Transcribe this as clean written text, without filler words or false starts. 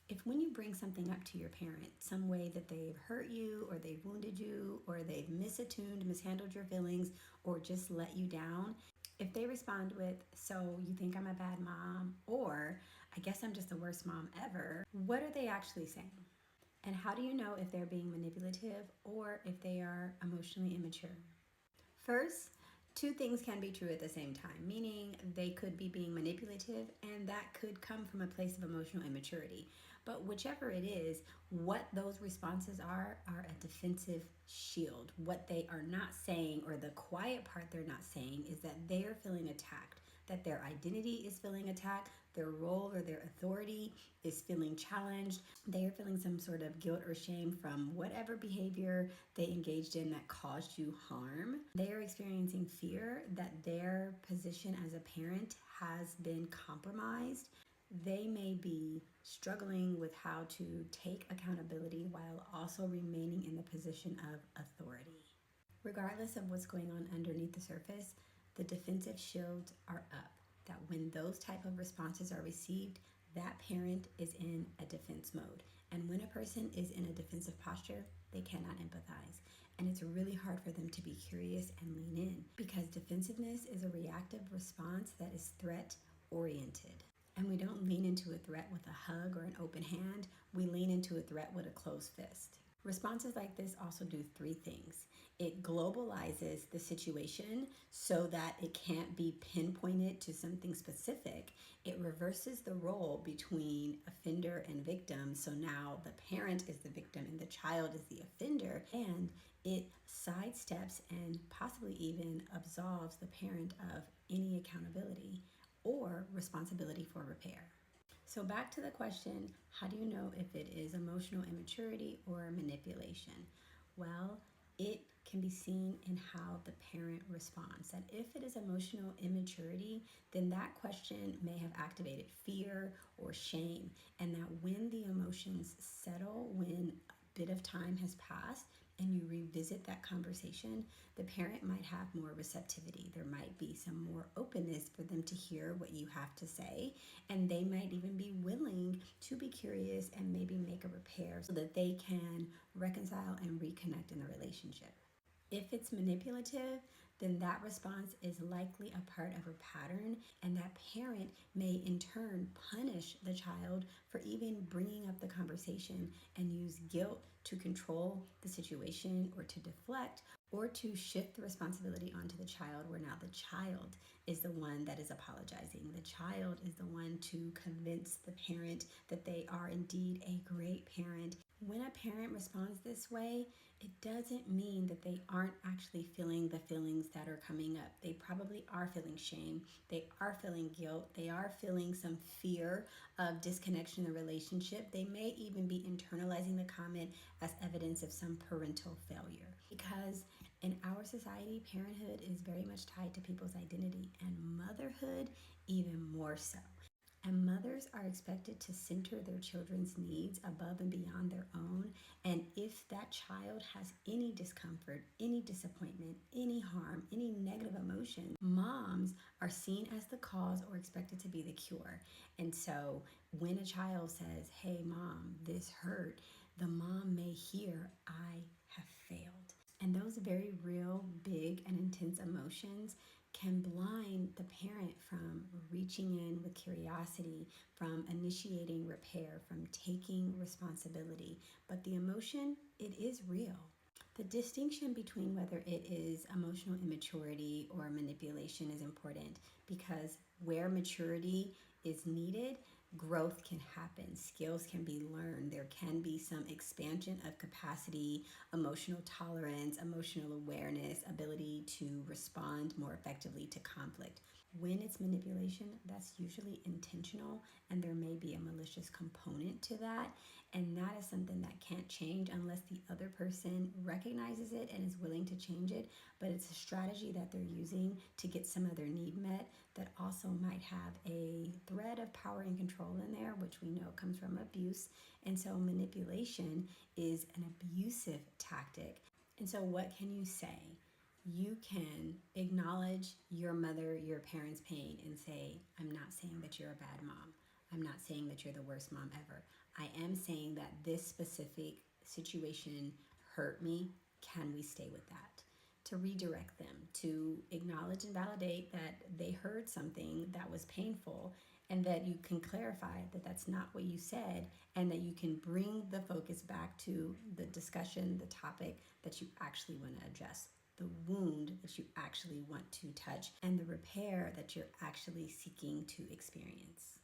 If when you bring something up to your parent, some way that they've hurt you or they've wounded you or they've misattuned, mishandled your feelings, or just let you down, if they respond with, "So you think I'm a bad mom," or "I guess I'm just the worst mom ever," what are they actually saying? And how do you know if they're being manipulative or if they are emotionally immature? First, two things can be true at the same time, meaning they could be being manipulative and that could come from a place of emotional immaturity. But whichever it is, what those responses are a defensive shield. What they are not saying, or the quiet part they're not saying, is that they're feeling attacked, that their identity is feeling attacked, their role or their authority is feeling challenged. They are feeling some sort of guilt or shame from whatever behavior they engaged in that caused you harm. They are experiencing fear that their position as a parent has been compromised. They may be struggling with how to take accountability while also remaining in the position of authority. Regardless of what's going on underneath the surface, the defensive shields are up. That when those type of responses are received, that parent is in a defense mode. And when a person is in a defensive posture, they cannot empathize. And it's really hard for them to be curious and lean in, because defensiveness is a reactive response that is threat oriented. And we don't lean into a threat with a hug or an open hand. We lean into a threat with a closed fist. Responses like this also do three things. It globalizes the situation so that it can't be pinpointed to something specific. It reverses the role between offender and victim. So now the parent is the victim and the child is the offender. And it sidesteps and possibly even absolves the parent of any accountability or responsibility for repair. So back to the question, how do you know if it is emotional immaturity or manipulation? Well, it can be seen in how the parent responds. That if it is emotional immaturity, then that question may have activated fear or shame. And that when the emotions settle, when a bit of time has passed, and you revisit that conversation, the parent might have more receptivity. There might be some more openness for them to hear what you have to say, and they might even be willing to be curious and maybe make a repair so that they can reconcile and reconnect in the relationship. If it's manipulative, then that response is likely a part of a pattern, and that parent may in turn punish the child for even bringing up the conversation and use guilt to control the situation or to deflect or to shift the responsibility onto the child, where now the child is the one that is apologizing. The child is the one to convince the parent that they are indeed a great parent. When a parent responds this way, it doesn't mean that they aren't actually feeling the feelings that are coming up. They probably are feeling shame. They are feeling guilt. They are feeling some fear of disconnection in the relationship. They may even be internalizing the comment as evidence of some parental failure. Because in our society, parenthood is very much tied to people's identity, and motherhood even more so. And mothers are expected to center their children's needs above and beyond their own. And if that child has any discomfort, any disappointment, any harm, any negative emotion, moms are seen as the cause or expected to be the cure. And so when a child says, "Hey mom, this hurt," the mom may hear, "I have failed." And those very real, big, and intense emotions can blind the parent from reaching in with curiosity, from initiating repair, from taking responsibility. But the emotion, it is real. The distinction between whether it is emotional immaturity or manipulation is important, because where maturity is needed, growth can happen, skills can be learned, there can be some expansion of capacity, emotional tolerance, emotional awareness, ability to respond more effectively to conflict. When it's manipulation, that's usually intentional, and there may be a malicious component to that. And that is something that can't change unless the other person recognizes it and is willing to change it. But it's a strategy that they're using to get some other need met that also might have a thread of power and control in there, which we know comes from abuse. And so manipulation is an abusive tactic. And so what can you say? You can acknowledge your mother, your parents' pain, and say, "I'm not saying that you're a bad mom. I'm not saying that you're the worst mom ever. I am saying that this specific situation hurt me. Can we stay with that? To redirect them, to acknowledge and validate that they heard something that was painful, and that you can clarify that that's not what you said, and that you can bring the focus back to the discussion, the topic that you actually want to address, the wound that you actually want to touch, and the repair that you're actually seeking to experience.